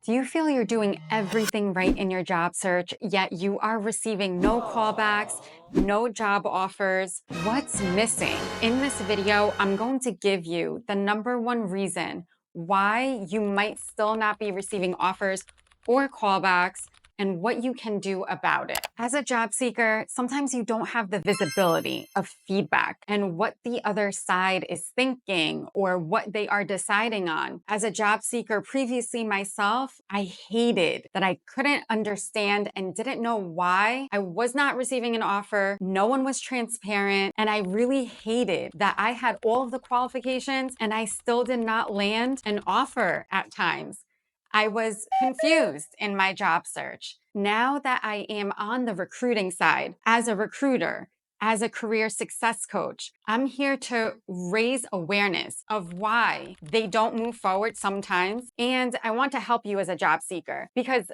Do you feel you're doing everything right in your job search, yet you are receiving no callbacks, no job offers? What's missing? In this video, I'm going to give you the number one reason why you might still not be receiving offers or callbacks and what you can do about it. As a job seeker, sometimes you don't have the visibility of feedback and what the other side is thinking or what they are deciding on. As a job seeker previously myself, I hated that I couldn't understand and didn't know why I was not receiving an offer. No one was transparent. And I really hated that I had all of the qualifications and I still did not land an offer at times. I was confused in my job search. Now that I am on the recruiting side, as a recruiter, as a career success coach, I'm here to raise awareness of why they don't move forward sometimes. And I want to help you as a job seeker because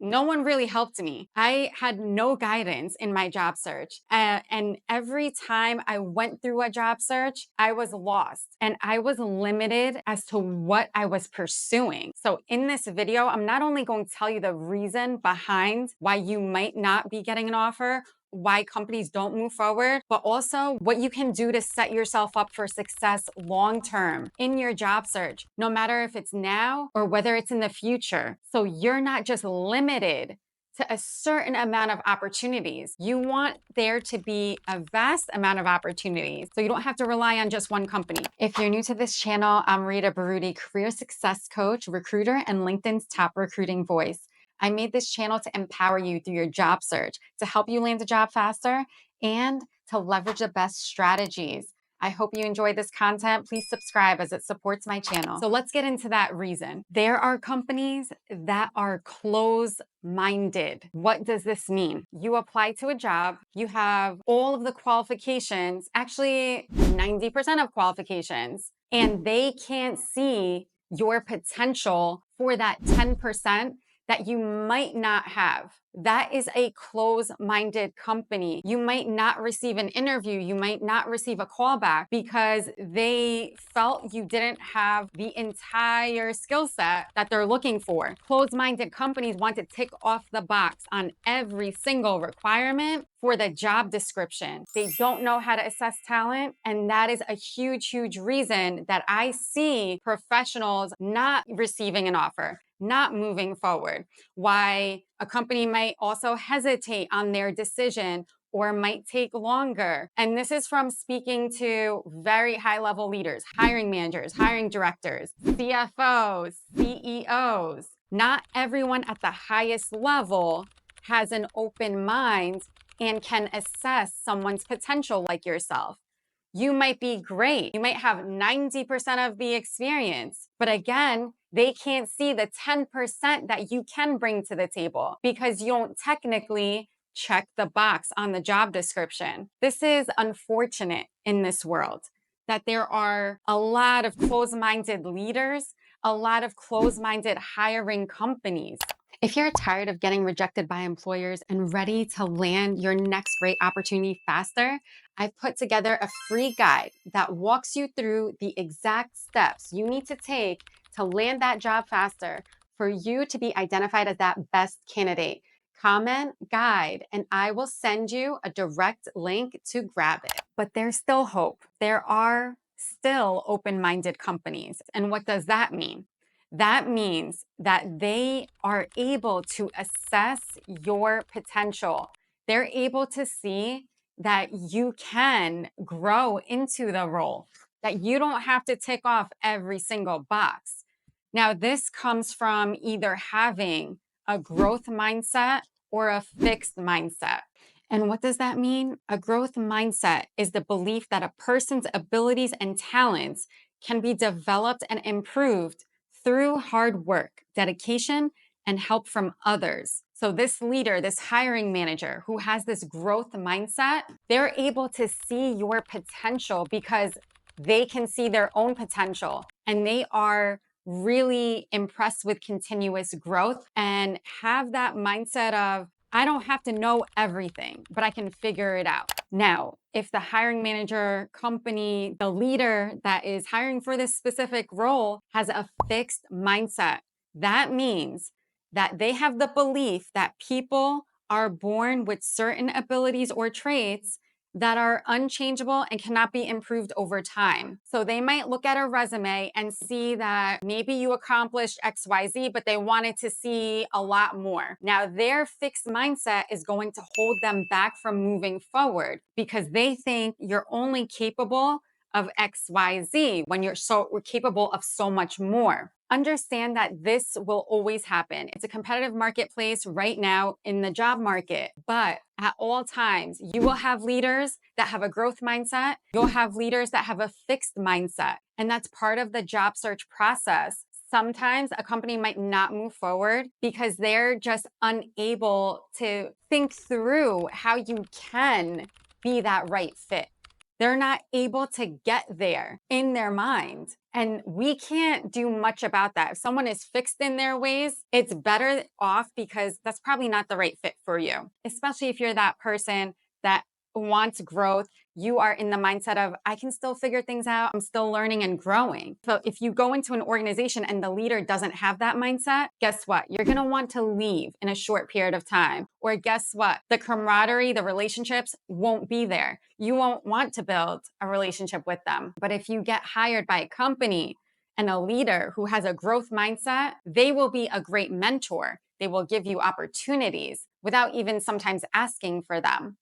no one really helped me. I had no guidance in my job search. And every time I went through a job search, I was lost and I was limited as to what I was pursuing. So in this video, I'm not only going to tell you the reason behind why you might not be getting an offer, why companies don't move forward, but also what you can do to set yourself up for success long-term in your job search, no matter if it's now or whether it's in the future. So you're not just limited to a certain amount of opportunities. You want there to be a vast amount of opportunities so you don't have to rely on just one company. If you're new to this channel, I'm Rita Baroody, career success coach, recruiter, and LinkedIn's top recruiting voice. I made this channel to empower you through your job search, to help you land a job faster, and to leverage the best strategies. I hope you enjoyed this content. Please subscribe as it supports my channel. So let's get into that reason. There are companies that are close-minded. What does this mean? You apply to a job, you have all of the qualifications, actually 90% of qualifications, and they can't see your potential for that 10% that you might not have. That is a close-minded company. You might not receive an interview. You might not receive a callback because they felt you didn't have the entire skill set that they're looking for. Closed-minded companies want to tick off the box on every single requirement for the job description. They don't know how to assess talent, and that is a huge, huge reason that I see professionals not receiving an offer, not moving forward, why a company might also hesitate on their decision or might take longer. And this is from speaking to very high-level leaders, hiring managers, hiring directors, CFOs, CEOs. Not everyone at the highest level has an open mind and can assess someone's potential like yourself. You might be great. You might have 90% of the experience. But again, they can't see the 10% that you can bring to the table because you don't technically check the box on the job description. This is unfortunate in this world that there are a lot of closed-minded leaders, a lot of closed-minded hiring companies. If you're tired of getting rejected by employers and ready to land your next great opportunity faster, I've put together a free guide that walks you through the exact steps you need to take to land that job faster for you to be identified as that best candidate. Comment guide, and I will send you a direct link to grab it. But there's still hope. There are still open-minded companies. And what does that mean? That means that they are able to assess your potential. They're able to see that you can grow into the role, that you don't have to tick off every single box. Now, this comes from either having a growth mindset or a fixed mindset. And what does that mean? A growth mindset is the belief that a person's abilities and talents can be developed and improved through hard work, dedication, and help from others. So this leader, this hiring manager who has this growth mindset, they're able to see your potential because they can see their own potential and they are really impressed with continuous growth and have that mindset of, I don't have to know everything, but I can figure it out. Now, if the hiring manager, company, the leader that is hiring for this specific role has a fixed mindset, that means that they have the belief that people are born with certain abilities or traits that are unchangeable and cannot be improved over time. So they might look at a resume and see that maybe you accomplished XYZ, but they wanted to see a lot more. Now, their fixed mindset is going to hold them back from moving forward because they think you're only capable of XYZ when you're capable of so much more. Understand that this will always happen. It's a competitive marketplace right now in the job market, but at all times, you will have leaders that have a growth mindset. You'll have leaders that have a fixed mindset, and that's part of the job search process. Sometimes a company might not move forward because they're just unable to think through how you can be that right fit. They're not able to get there in their mind. And we can't do much about that. If someone is fixed in their ways, it's better off because that's probably not the right fit for you, especially if you're that person that wants growth. You are in the mindset of, I can still figure things out. I'm still learning and growing. So if you go into an organization and the leader doesn't have that mindset, guess what? You're going to want to leave in a short period of time. Or guess what? The camaraderie, the relationships won't be there. You won't want to build a relationship with them. But if you get hired by a company and a leader who has a growth mindset, they will be a great mentor. They will give you opportunities without even sometimes asking for them.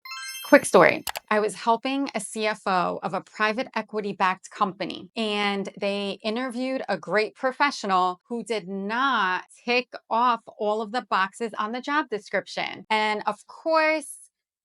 Quick story. I was helping a CFO of a private equity backed company, and they interviewed a great professional who did not tick off all of the boxes on the job description. And of course,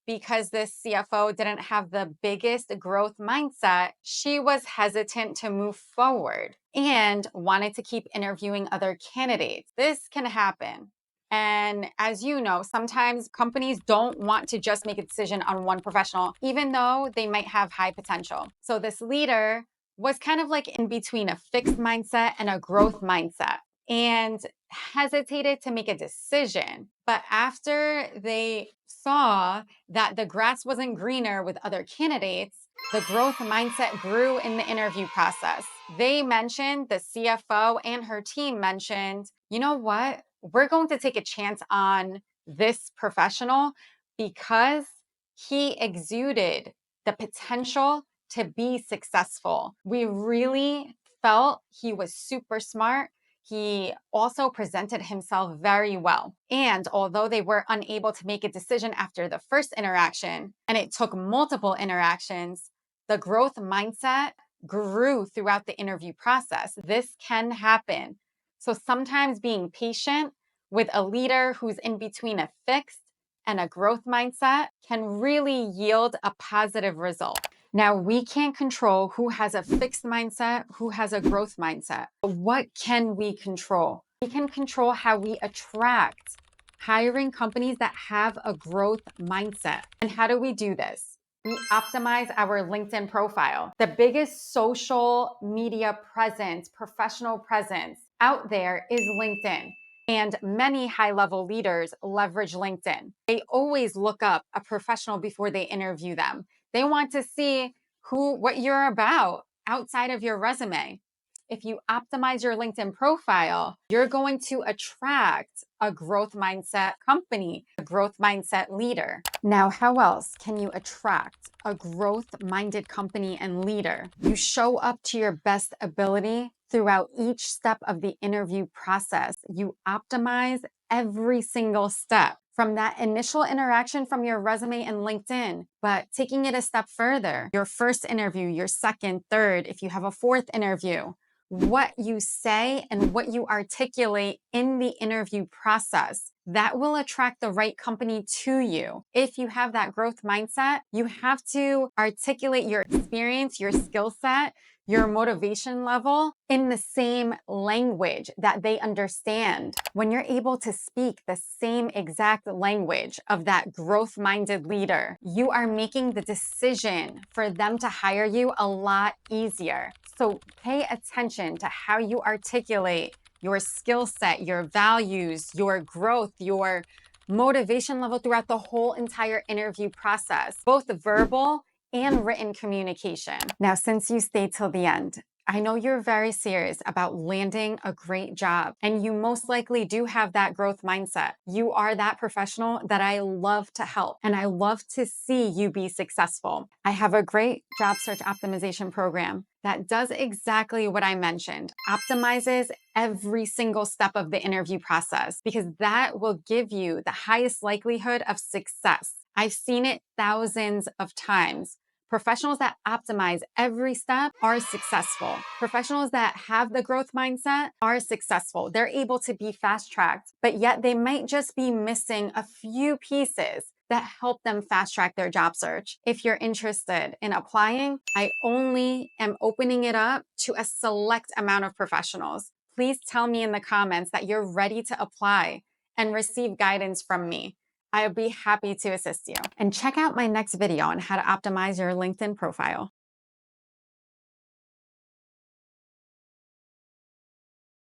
because this CFO didn't have the biggest growth mindset, she was hesitant to move forward and wanted to keep interviewing other candidates. This can happen. And as you know, sometimes companies don't want to just make a decision on one professional, even though they might have high potential. So this leader was kind of like in between a fixed mindset and a growth mindset and hesitated to make a decision. But after they saw that the grass wasn't greener with other candidates, the growth mindset grew in the interview process. They mentioned, the CFO and her team mentioned, you know what? We're going to take a chance on this professional because he exuded the potential to be successful. We really felt he was super smart. He also presented himself very well. And although they were unable to make a decision after the first interaction, and it took multiple interactions, the growth mindset grew throughout the interview process. This can happen. So sometimes being patient with a leader who's in between a fixed and a growth mindset can really yield a positive result. Now, we can't control who has a fixed mindset, who has a growth mindset. But what can we control? We can control how we attract hiring companies that have a growth mindset. And how do we do this? We optimize our LinkedIn profile. The biggest social media presence, professional presence out there is LinkedIn. And many high-level leaders leverage LinkedIn. They always look up a professional before they interview them. They want to see what you're about outside of your resume. If you optimize your LinkedIn profile, you're going to attract a growth mindset company, a growth mindset leader. Now, how else can you attract a growth-minded company and leader? You show up to your best ability throughout each step of the interview process. You optimize every single step. From that initial interaction from your resume and LinkedIn, but taking it a step further, your first interview, your second, third, if you have a fourth interview, what you say and what you articulate in the interview process, that will attract the right company to you. If you have that growth mindset, you have to articulate your experience, your skill set, your motivation level in the same language that they understand. When you're able to speak the same exact language of that growth-minded leader, you are making the decision for them to hire you a lot easier. So pay attention to how you articulate your skill set, your values, your growth, your motivation level throughout the whole entire interview process, both verbal and written communication. Now, since you stayed till the end, I know you're very serious about landing a great job, and you most likely do have that growth mindset. You are that professional that I love to help, and I love to see you be successful. I have a great job search optimization program that does exactly what I mentioned, optimizes every single step of the interview process, because that will give you the highest likelihood of success. I've seen it thousands of times. Professionals that optimize every step are successful. Professionals that have the growth mindset are successful. They're able to be fast tracked, but yet they might just be missing a few pieces that help them fast track their job search. If you're interested in applying, I only am opening it up to a select amount of professionals. Please tell me in the comments that you're ready to apply and receive guidance from me. I'll be happy to assist you. And check out my next video on how to optimize your LinkedIn profile.